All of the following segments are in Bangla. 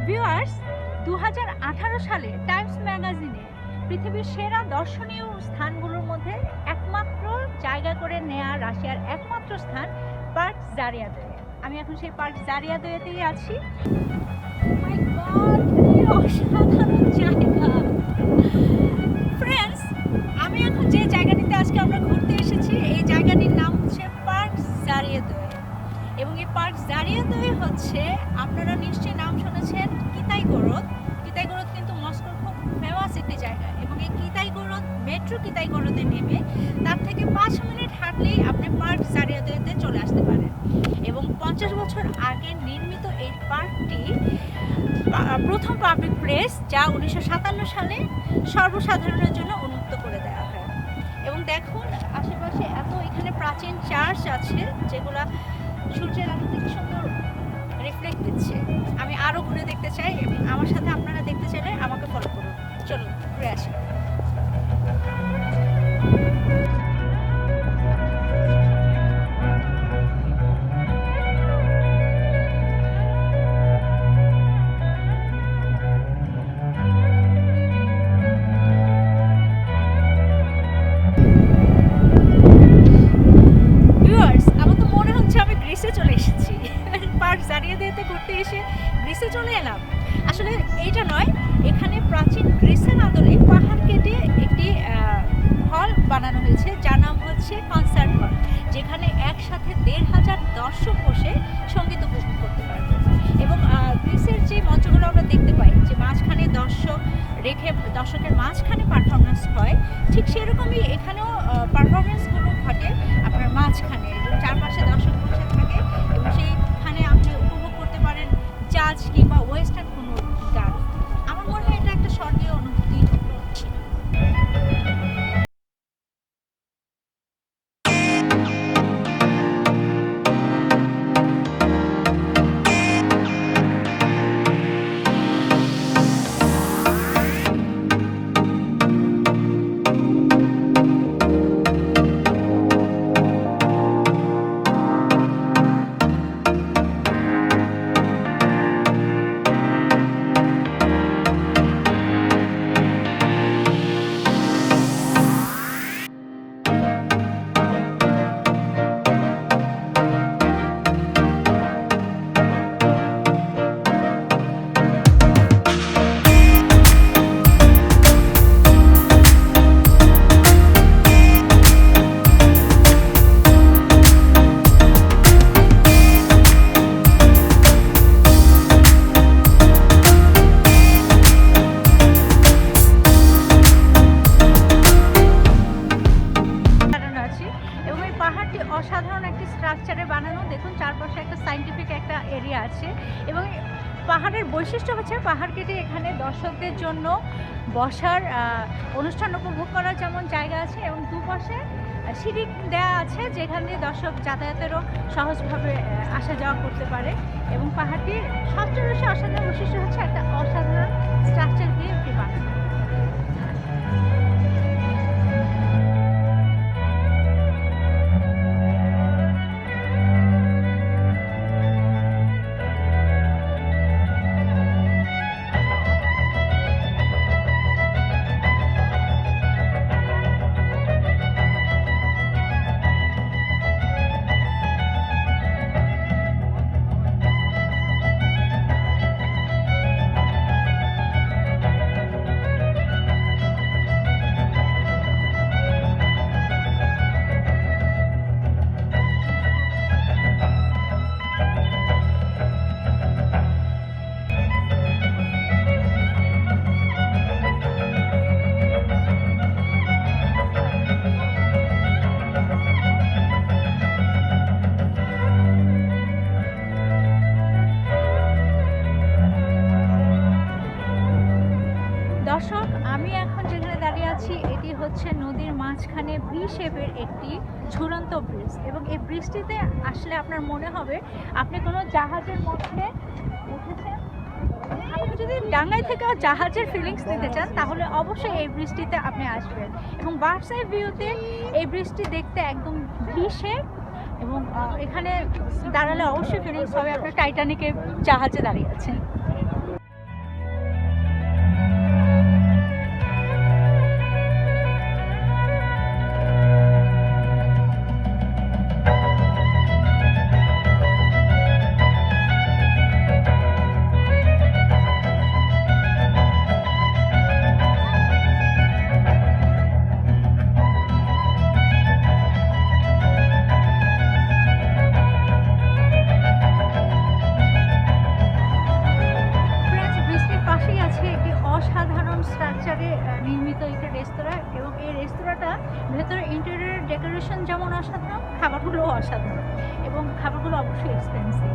ভিউয়ার্স, 2018 সালে টাইমস ম্যাগাজিনে পৃথিবীর সেরা দর্শনীয় স্থানগুলোর মধ্যে একমাত্র জায়গা করে নেয়া রাশিয়ার একমাত্র স্থান পার্ক জারিয়াদোয়ে। আমি এখন সেই পার্ক জারিয়াদোয়েতেই আছি। Oh my God, কি অসাধারণ জায়গা! ফ্রেন্ডস, আমি এখন যে জায়গাটিতে আজকে আমরা ঘুরতে এসেছি, এই জায়গাটির নাম হচ্ছে পার্ক জারিয়াদোয়ে। এবং এই পার্ক জারিয়াদোয়ে হচ্ছে, আপনারা নিশ্চয়ই নাম শুনেছেন, কিতাইগোরদ। কিতাইগোরদ কিন্তু মস্কোর খুব ফেমাস একটি জায়গা। এবং এই কিতাইগোরদ, মেট্রো কিতাইগোরদে নেমে তার থেকে 5 মিনিট হাঁটলেই আপনি পার্ক জারিয়াদোয়েতে চলে আসতে পারেন। এবং 50 বছর আগে নির্মিত এই পার্কটি প্রথম পাবলিক প্লেস, যা 1957 সালে সর্বসাধারণের জন্য উন্মুক্ত করে দেওয়া হয়। এবং দেখুন আশেপাশে এত এখানে প্রাচীন চার্চ আছে, যেগুলা সূর্যের আলো থেকে সুন্দর রিফ্লেক্ট দিচ্ছে। আমি আরও ঘুরে দেখতে চাই এবং আমার সাথে আপনারা দেখতে চাইলে আমাকে ফলো করুন। চলুন ঘুরে আসি। পার্ক জারিয়াদোয়েতে ঘুরতে এসে গ্রিসে চলে এলাম। আসলে এইটা নয়, এখানে প্রাচীন গ্রিসের আদলে পাহাড় কেটে একটি হল বানানো হয়েছে, যার নাম হচ্ছে কনসার্ট হল, যেখানে একসাথে 1,500 দর্শক বসে সঙ্গীত উপভোগ করতে পারবে। এবং গ্রিসের যে মঞ্চগুলো আমরা দেখতে পাই, যে মাঝখানে দর্শক রেখে দর্শকের মাঝখানে পারফরমেন্স হয়, ঠিক সেরকমই এখানেও পারফরমেন্সগুলো ঘটে আপনার মাঝখানে, এবং চারপাশে দর্শক বসে থাকে এবং সেইখানে আপনি উপভোগ করতে পারেন জাজ কিংবা ওয়েস্টার্ন কোনো গান। আমার মনে হয় এটা একটা স্বর্গীয় অনুভূতি। অসাধারণ একটি স্ট্রাকচারে বানানো। দেখুন চারপাশে একটা সায়েন্টিফিক একটা এরিয়া আছে। এবং পাহাড়ের বৈশিষ্ট্য হচ্ছে, পাহাড় কেটে এখানে দর্শকদের জন্য বসার, অনুষ্ঠান উপভোগ করার যেমন জায়গা আছে, এবং দুপাশে সিঁড়ি দেওয়া আছে, যেখানে দর্শক যাতায়াতেরও সহজভাবে আসা যাওয়া করতে পারে। এবং পাহাড়টির সবচেয়ে বেশি অসাধারণ বৈশিষ্ট্য হচ্ছে একটা অসাধারণ স্ট্রাকচার দিয়ে এটি বানানো। দর্শক, আমি এখন যেখানে দাঁড়িয়ে আছি, এটি হচ্ছে নদীর মাঝখানে ভি শেপের একটি ঝুলন্ত ব্রিজ। এবং এই ব্রিজটিতে আসলে আপনার মনে হবে আপনি কোনো জাহাজের মধ্যে উঠেছেন। আপনি যদি ডাঙ্গায় থেকে জাহাজের ফিলিংস নিতে চান, তাহলে অবশ্যই এই ব্রিজটিতে আপনি আসবেন। এবং বার্ডস আই ভিউতে এই ব্রিজটি দেখতে একদম ভি শেপ, এবং এখানে দাঁড়ালে অবশ্যই ফিলিংস হবে আপনার টাইটানিকের জাহাজে দাঁড়িয়ে আছেন। আর্কিটেকচারে নির্মিত একটা রেস্তোরাঁ, এবং এই রেস্তোরাঁটা ভেতরে ইন্টেরিয়র ডেকোরেশন যেমন অসাধারণ, খাবারগুলোও অসাধারণ, এবং খাবারগুলো অবশ্যই এক্সপেন্সিভ।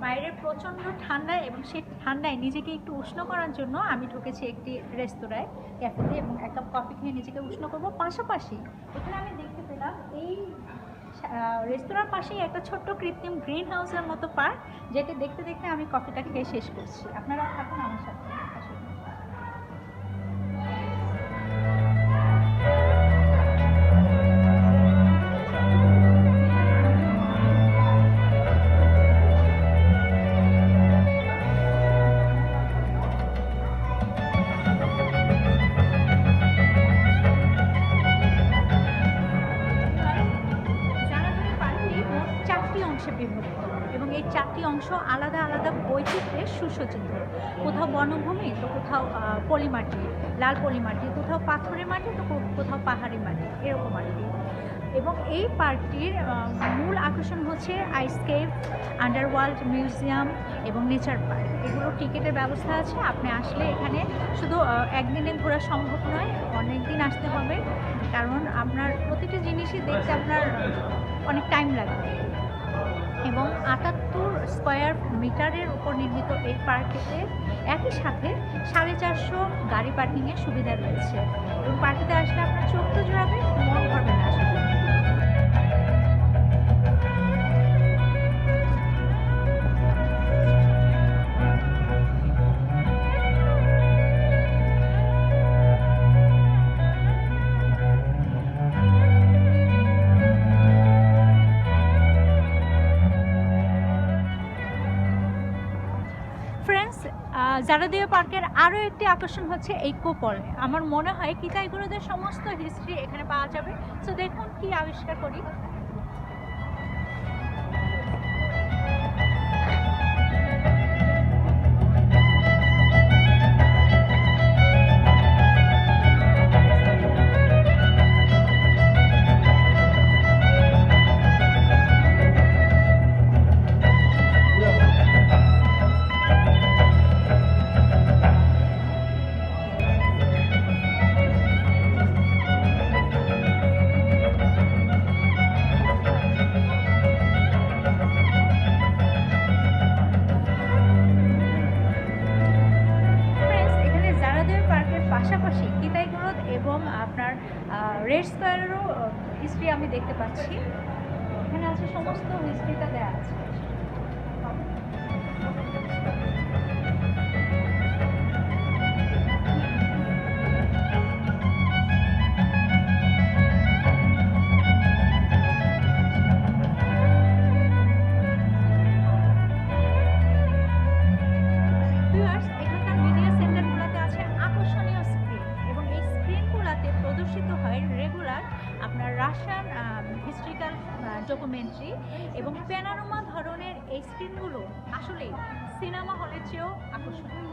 বাইরে প্রচণ্ড ঠান্ডা, এবং সেই ঠান্ডায় নিজেকে একটু উষ্ণ করার জন্য আমি ঢুকেছি একটি রেস্তোরাঁয়, ক্যাফেতে, এবং এক কাপ কফি খেয়ে নিজেকে উষ্ণ করবো। পাশাপাশি এখানে আমি দেখতে পেলাম এই রেস্তোরাঁর পাশেই একটা ছোট্ট কৃত্রিম গ্রিন হাউসের মতো পার্ক, যেটা দেখতে দেখতে আমি কফিটা খেয়ে শেষ করছি। আপনারা থাকুন আমার সাথে। বিভক্ত, এবং এই 4টি অংশ আলাদা আলাদা বৈচিত্র্যে সুসজ্জিত। কোথাও বনভূমি, তো কোথাও পলিমাটি, লাল পলিমাটি, কোথাও পাথরের মাটি, তো কোথাও পাহাড়ি মাটি, এরকম আর কি। এবং এই পার্কটির মূল আকর্ষণ হচ্ছে আইসকেপ, আন্ডারওয়ার্ল্ড মিউজিয়াম এবং নেচার পার্ক। এগুলো টিকিটের ব্যবস্থা আছে। আপনি আসলে এখানে শুধু একদিনে ঘোরা সম্ভব নয়, অনেক দিন আসতে হবে, কারণ আপনার প্রতিটি জিনিসই দেখতে আপনার অনেক টাইম লাগবে। এবং 78 স্কোয়ার মিটারের উপর নির্মিত এই পার্কটিতে একই সাথে 450 গাড়ি পার্কিংয়ের সুবিধা রয়েছে, এবং পার্কটিতে আসলে আপনার চোখ তো জোড়াবে, মন ভরবে না আসলে। জারাদীয় পার্কের আরও একটি আকর্ষণ হচ্ছে এই কোপল। আমার মনে হয় কিতাইগুরুদের সমস্ত হিস্ট্রি এখানে পাওয়া যাবে। সো দেখুন কি আবিষ্কার করি। পাশাপাশি কিতাইগুরুদ এবং আপনার রেড স্কোয়ারেরও হিস্ট্রি আমি দেখতে পাচ্ছি। এখানে আছে সমস্ত হিস্ট্রিটা দেওয়া আছে। রাশিয়ান হিস্ট্রিক্যাল ডকুমেন্টারি এবং প্যানোরামা ধরনের এই স্ক্রিনগুলো আসলে সিনেমা হলের চেয়েও আকর্ষণীয়।